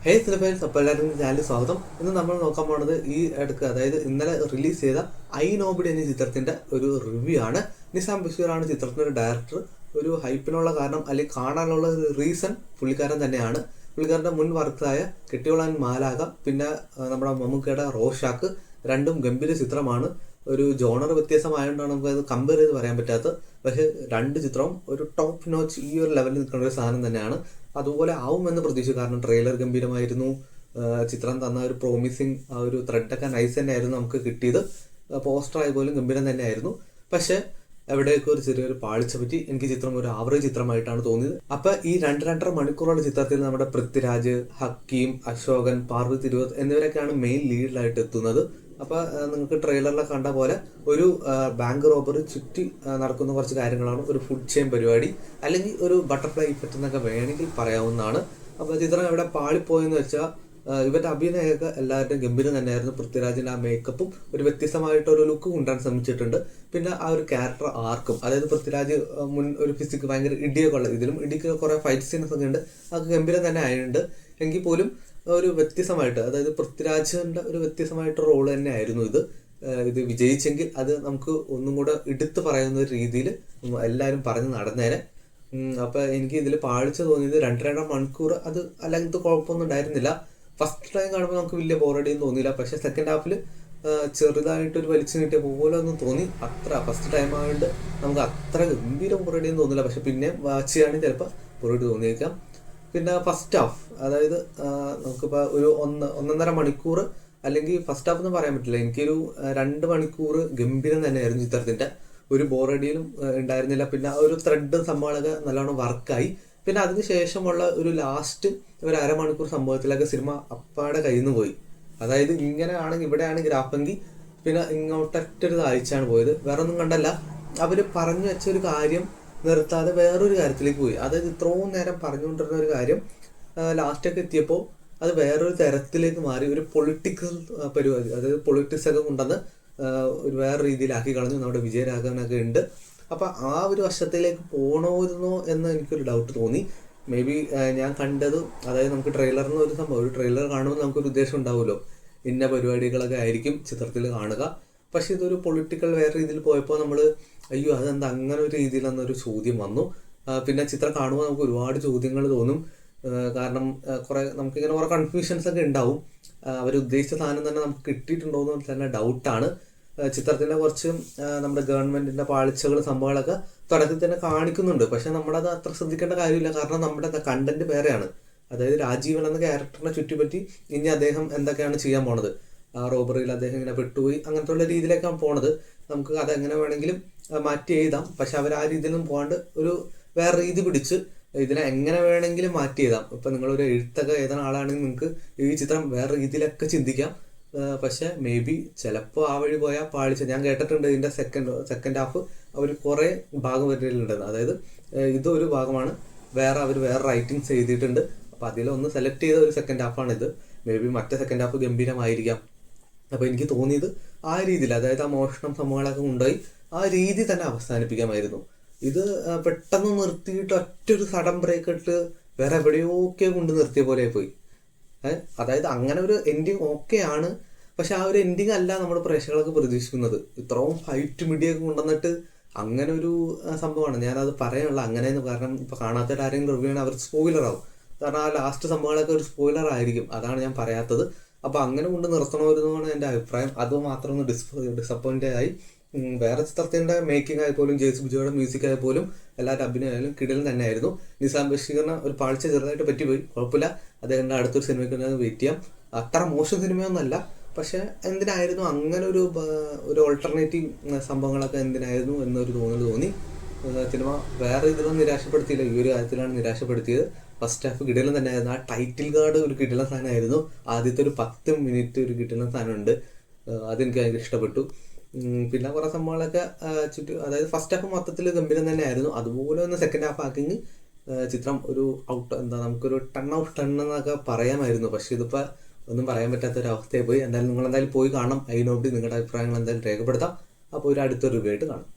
ഹേ സിനിഫൈൽസ്, അപ്പോൾ എല്ലാവരും ചാനലിൽ സ്വാഗതം. ഇന്ന് നമ്മൾ നോക്കാൻ പോകുന്നത് അതായത് ഇന്നലെ റിലീസ് ചെയ്ത ഐ നോബിഡി എന്ന ചിത്രത്തിന്റെ ഒരു റിവ്യൂ ആണ്. നിസാം ബഷീറാണ് ചിത്രത്തിന്റെ ഒരു ഡയറക്ടർ. ഒരു ഹൈപ്പിനുള്ള കാരണം അല്ലെങ്കിൽ കാണാനുള്ള ഒരു റീസൺ പുള്ളിക്കാരൻ തന്നെയാണ്. പുള്ളിക്കാരന്റെ മുൻ വർക്കായ കെട്ടിയോളാൻ മാലാക, പിന്നെ നമ്മുടെ മമ്മൂക്കയുടെ റോഷാക്ക്, രണ്ടും ഗംഭീര ചിത്രമാണ്. ഒരു ജോണർ വ്യത്യാസമായതുകൊണ്ടാണ് നമുക്ക് അത് കമ്പയർ ചെയ്ത് പറയാൻ പറ്റാത്തത്. പക്ഷേ രണ്ട് ചിത്രവും ഒരു ടോപ്പ് നോച്ച് ഈ ഒരു ലെവലിൽ നിൽക്കുന്ന ഒരു സാധനം തന്നെയാണ്. അതുപോലെ ആവുമെന്ന് പ്രതീക്ഷിച്ചു, കാരണം ട്രെയിലർ ഗംഭീരമായിരുന്നു. ചിത്രം തന്ന ഒരു പ്രോമിസിങ് ആ ഒരു ത്രെഡൊക്കെ നൈസ് തന്നെയായിരുന്നു നമുക്ക് കിട്ടിയത്. പോസ്റ്റർ ആയ പോലും ഗംഭീരം തന്നെയായിരുന്നു. പക്ഷെ എവിടെയൊക്കെ ഒരു ചെറിയൊരു പാളിച്ച പറ്റി. എനിക്ക് ചിത്രം ഒരു ആവറേജ് ചിത്രമായിട്ടാണ് തോന്നിയത്. അപ്പൊ ഈ 2-2.5 മണിക്കൂറുള്ള ചിത്രത്തിൽ നമ്മുടെ പൃഥ്വിരാജ്, ഹക്കീം, അശോകൻ, പാർവതി തിരുവോത്ത് എന്നിവരൊക്കെയാണ് മെയിൻ ലീഡിലായിട്ട് എത്തുന്നത്. അപ്പൊ നിങ്ങൾക്ക് ട്രെയിലറിലൊക്കെ കണ്ട പോലെ ഒരു ബാങ്ക് റോബറി ചുറ്റി നടക്കുന്ന കുറച്ച് കാര്യങ്ങളാണ്. ഒരു ഫുഡ് ചെയിൻ പരിപാടി, അല്ലെങ്കിൽ ഒരു ബട്ടർഫ്ലൈ ഇഫക്റ്റ് എന്നൊക്കെ വേണമെങ്കിൽ പറയാവുന്നതാണ്. അപ്പൊ ചിത്രം എവിടെ പാളിപ്പോയെന്ന് വെച്ചാൽ ഇവരുടെ അഭിനയമൊക്കെ എല്ലാവരുടെയും ഗംഭീരം തന്നെയായിരുന്നു. പൃഥ്വിരാജിന്റെ ആ മേക്കപ്പും ഒരു വ്യത്യസ്തമായിട്ടൊരു ലുക്ക് കൊണ്ടുവരാൻ ശ്രമിച്ചിട്ടുണ്ട്. പിന്നെ ആ ഒരു ക്യാരക്ടർ ആർക്കും, അതായത് പൃഥ്വിരാജ് മുൻ ഒരു ഫിസിക്ക് ഭയങ്കര ഇടിയൊക്കെ ഉള്ളത്, ഇതിലും ഇടിക്ക് കുറെ ഫൈറ്റ് സീൻസ് ഒക്കെ ഉണ്ട്. അതൊക്കെ ഗംഭീരം തന്നെ ആയിട്ടുണ്ട്. എങ്കിൽ പോലും ഒരു വ്യത്യസ്തമായിട്ട്, അതായത് പൃഥ്വിരാജിന്റെ ഒരു വ്യത്യസ്തമായിട്ട് റോള് തന്നെ ആയിരുന്നു ഇത്. ഇത് വിജയിച്ചെങ്കിൽ അത് നമുക്ക് ഒന്നും കൂടെ എടുത്തു പറയുന്ന ഒരു രീതിയിൽ എല്ലാവരും പറഞ്ഞ് നടന്നേനെ. അപ്പൊ എനിക്ക് ഇതിൽ പാളിച്ച തോന്നിയത് 2-2.5 മണിക്കൂർ അത് അല്ലെങ്കിൽ കുഴപ്പമൊന്നും ഉണ്ടായിരുന്നില്ല. ഫസ്റ്റ് ടൈം കാണുമ്പോൾ നമുക്ക് വലിയ ബോറടിയും തോന്നിയില്ല. പക്ഷെ സെക്കൻഡ് ഹാഫിൽ ചെറുതായിട്ടൊരു വലിച്ചു നീട്ടിയ പോലെ ഒന്നും തോന്നി. അത്ര ഫസ്റ്റ് ടൈം ആയതുകൊണ്ട് നമുക്ക് അത്ര ഗംഭീര ബോറടിയും തോന്നില്ല. പക്ഷെ പിന്നെ വാച്ച് ചെയ്യുകയാണെങ്കിൽ ചിലപ്പോൾ ബോറടി തോന്നിയേക്കാം. പിന്നെ ഫസ്റ്റ് ഹാഫ്, അതായത് നമുക്കിപ്പോൾ ഒരു 1.5 മണിക്കൂർ, അല്ലെങ്കിൽ ഫസ്റ്റ് ഹാഫ് എന്ന് പറയാൻ പറ്റില്ല, എനിക്കൊരു 2 മണിക്കൂർ ഗംഭീരം തന്നെയായിരുന്നു ചിത്രത്തിന്റെ. ഒരു ബോറടിയിലും ഉണ്ടായിരുന്നില്ല. പിന്നെ ഒരു ത്രെഡ് സംഭവങ്ങളൊക്കെ നല്ലോണം വർക്കായി. പിന്നെ അതിന് ശേഷമുള്ള ഒരു ലാസ്റ്റ് ഒരു അരമണിക്കൂർ സംഭവത്തിലൊക്കെ സിനിമ അപ്പാടെ കയ്യിൽ നിന്ന് പോയി. അതായത് ഇങ്ങനെ ആണെങ്കിൽ ഇവിടെയാണ് ഗ്രാഫെങ്കിൽ പിന്നെ ഇങ്ങോട്ടൊരു താഴ്ചയാണ് പോയത്. വേറെ ഒന്നും കണ്ടല്ല, അവര് പറഞ്ഞു വെച്ച ഒരു കാര്യം നിർത്താതെ വേറൊരു കാര്യത്തിലേക്ക് പോയി. അതായത് ഇത്രയും നേരം പറഞ്ഞുകൊണ്ടിരുന്ന ഒരു കാര്യം ലാസ്റ്റൊക്കെ എത്തിയപ്പോൾ അത് വേറൊരു തരത്തിലേക്ക് മാറി. ഒരു പൊളിറ്റിക്കൽ പരിപാടി, അതായത് പൊളിറ്റിക്സ് ഒക്കെ കൊണ്ടുവന്ന് ഒരു വേറെ രീതിയിലാക്കി കളഞ്ഞു. നമ്മുടെ വിജയരാഘവനൊക്കെ ഉണ്ട്. അപ്പൊ ആ ഒരു വശത്തിലേക്ക് പോകണമായിരുന്നോ എന്ന് എനിക്കൊരു ഡൗട്ട് തോന്നി. മേ ബി ഞാൻ കണ്ടത്, അതായത് നമുക്ക് ട്രെയിലറിന് ഒരു സംഭവം, ഒരു ട്രെയിലർ കാണുമ്പോൾ നമുക്കൊരു ഉദ്ദേശം ഉണ്ടാവുമല്ലോ, ഇന്ന പരിപാടികളൊക്കെ ആയിരിക്കും ചിത്രത്തിൽ കാണുക. പക്ഷെ ഇതൊരു പൊളിറ്റിക്കൽ വേറെ രീതിയിൽ പോയപ്പോൾ നമ്മൾ അയ്യോ അതെന്താ അങ്ങനെ ഒരു രീതിയിലെന്നൊരു ചോദ്യം വന്നു. പിന്നെ ചിത്രം കാണുമ്പോൾ നമുക്ക് ഒരുപാട് ചോദ്യങ്ങൾ തോന്നും. കാരണം നമുക്കിങ്ങനെ കുറെ കൺഫ്യൂഷൻസ് ഒക്കെ ഉണ്ടാവും. അവരുദ്ദേശിച്ച സാധനം തന്നെ നമുക്ക് കിട്ടിയിട്ടുണ്ടോ എന്ന് തന്നെ ഡൗട്ടാണ്. ചിത്രത്തിന്റെ കുറച്ച് നമ്മുടെ ഗവൺമെന്റിന്റെ പാളിച്ചകൾ സംഭവങ്ങളൊക്കെ തുടക്കത്തിൽ തന്നെ കാണിക്കുന്നുണ്ട്. പക്ഷെ നമ്മളത് അത്ര ശ്രദ്ധിക്കേണ്ട കാര്യമില്ല, കാരണം നമ്മുടെ കണ്ടന്റ് വേറെയാണ്. അതായത് രാജീവൻ എന്ന ക്യാരക്ടറിനെ ചുറ്റിപ്പറ്റി ഇനി അദ്ദേഹം എന്തൊക്കെയാണ് ചെയ്യാൻ പോണത്, ആ റോബറിയിൽ അദ്ദേഹം ഇങ്ങനെ പെട്ടുപോയി, അങ്ങനത്തെ ഉള്ള രീതിയിലേക്കാണ് പോണത്. നമുക്ക് അതെങ്ങനെ വേണമെങ്കിലും മാറ്റി എഴുതാം. പക്ഷെ അവർ ആ രീതിയിലൊന്നും പോകാണ്ട് ഒരു വേറെ രീതി പിടിച്ച് ഇതിനെ എങ്ങനെ വേണമെങ്കിലും മാറ്റി എഴുതാം. ഇപ്പൊ നിങ്ങളൊരു എഴുത്തൊക്കെ എഴുതുന്ന ആളാണെങ്കിൽ നിങ്ങൾക്ക് ഈ ചിത്രം വേറെ രീതിയിലൊക്കെ ചിന്തിക്കാം. പക്ഷെ മേ ബി ചിലപ്പോൾ ആ വഴി പോയാൽ പാളിച്ച. ഞാൻ കേട്ടിട്ടുണ്ട് ഇതിന്റെ സെക്കൻഡ് ഹാഫ് അവർ കുറെ ഭാഗം വരലുണ്ടെന്ന്. അതായത് ഇതൊരു ഭാഗമാണ്, അവർ വേറെ റൈറ്റിങ്സ് എഴുതിയിട്ടുണ്ട്. അപ്പൊ അതിലൊന്ന് സെലക്ട് ചെയ്ത ഒരു സെക്കൻഡ് ഹാഫാണ് ഇത്. മേ ബി മറ്റേ സെക്കൻഡ് ഹാഫ് ഗംഭീരമായിരിക്കാം. അപ്പൊ എനിക്ക് തോന്നിയത് ആ രീതിയിൽ, അതായത് ആ മോഷണം സംഭവങ്ങളൊക്കെ കൊണ്ടുപോയി ആ രീതി തന്നെ അവസാനിപ്പിക്കാമായിരുന്നു. ഇത് പെട്ടെന്ന് നിർത്തിയിട്ട് ഒറ്റൊരു സഡൻ ബ്രേക്ക് ഇട്ട് വേറെ എവിടെയൊക്കെ കൊണ്ട് നിർത്തിയ പോലെ പോയി. അതായത് അങ്ങനെ ഒരു എൻഡിങ് ഓക്കെ ആണ്, പക്ഷെ ആ ഒരു എൻഡിങ് അല്ല നമ്മൾ പ്രേക്ഷകർക്ക് പ്രതീക്ഷിക്കുന്നത്. ഇത്രയും ഫൈറ്റ് മീഡിയൊക്കെ കൊണ്ടുവന്നിട്ട് അങ്ങനെ ഒരു സംഭവമാണ്. ഞാനത് പറയാനുള്ള അങ്ങനെയെന്ന്, കാരണം ഇപ്പൊ കാണാത്തവരാരെങ്കിലും റിവ്യൂ ആണ് അവർ സ്പോയിലർ ആവും. കാരണം ആ ലാസ്റ്റ് സംഭവങ്ങളൊക്കെ ഒരു സ്പോയിലർ ആയിരിക്കും, അതാണ് ഞാൻ പറയാത്തത്. അപ്പൊ അങ്ങനെ കൊണ്ട് നിർത്തണമായിരുന്നാണ് എൻ്റെ അഭിപ്രായം. അത് മാത്രം ഒന്ന് ഡിസപ്പോയിന്റ് ആയി. വേറെ ചിത്രത്തിന്റെ മേക്കിംഗ് ആയപ്പോലും ജെയ്സ് ബിജോയുടെ മ്യൂസിക് ആയപ്പോലും എല്ലാവരുടെ അഭിനയമായാലും കിടിലൻ തന്നെയായിരുന്നു. നിസാം ബഷീറിന് ഒരു പാളിച്ച ചെറുതായിട്ട് പറ്റിപ്പോയി, കുഴപ്പമില്ല. അദ്ദേഹത്തിന്റെ അടുത്തൊരു സിനിമയ്ക്ക് വെയിറ്റ് ചെയ്യാം. അത്ര മോശം സിനിമയൊന്നുമല്ല, പക്ഷെ എന്തിനായിരുന്നു അങ്ങനെ ഒരു ഓൾട്ടർനേറ്റീവ് സംഭവങ്ങളൊക്കെ എന്തിനായിരുന്നു എന്നൊരു തോന്നി. സിനിമ വേറെ ഇതിലൊന്നും നിരാശപ്പെടുത്തിയില്ല, ഈ ഒരു കാര്യത്തിലാണ് നിരാശപ്പെടുത്തിയത്. ഫസ്റ്റ് ഹാഫ് കിടിലൻ തന്നെയായിരുന്നു. ആ ടൈറ്റിൽ കാർഡ് ഒരു കിടിലൻ സാധനമായിരുന്നു. ആദ്യത്തെ ഒരു 10 മിനിറ്റ് ഒരു കിടിലൻ സാധനമുണ്ട്, അതെനിക്ക് ഭയങ്കര ഇഷ്ടപ്പെട്ടു. പിന്നെ കുറെ സംഭവങ്ങളൊക്കെ അതായത് ഫസ്റ്റ് ഹാഫ് മൊത്തത്തിൽ ഗംഭീരം തന്നെയായിരുന്നു. അതുപോലെ ഒന്ന് സെക്കൻഡ് ഹാഫ് ആക്കി ചിത്രം ഒരു നമുക്കൊരു 10/10 എന്നൊക്കെ പറയാമായിരുന്നു. പക്ഷെ ഇതിപ്പോ ഒന്നും പറയാൻ പറ്റാത്ത ഒരു അവസ്ഥയായി പോയി. എന്തായാലും നിങ്ങൾ എന്തായാലും പോയി കാണണം ഐ നോബിഡി. നിങ്ങളുടെ അഭിപ്രായങ്ങൾ എന്തായാലും രേഖപ്പെടുത്താം. അപ്പോൾ ഒരു അടുത്ത റിവ്യൂ ആയിട്ട് കാണാം.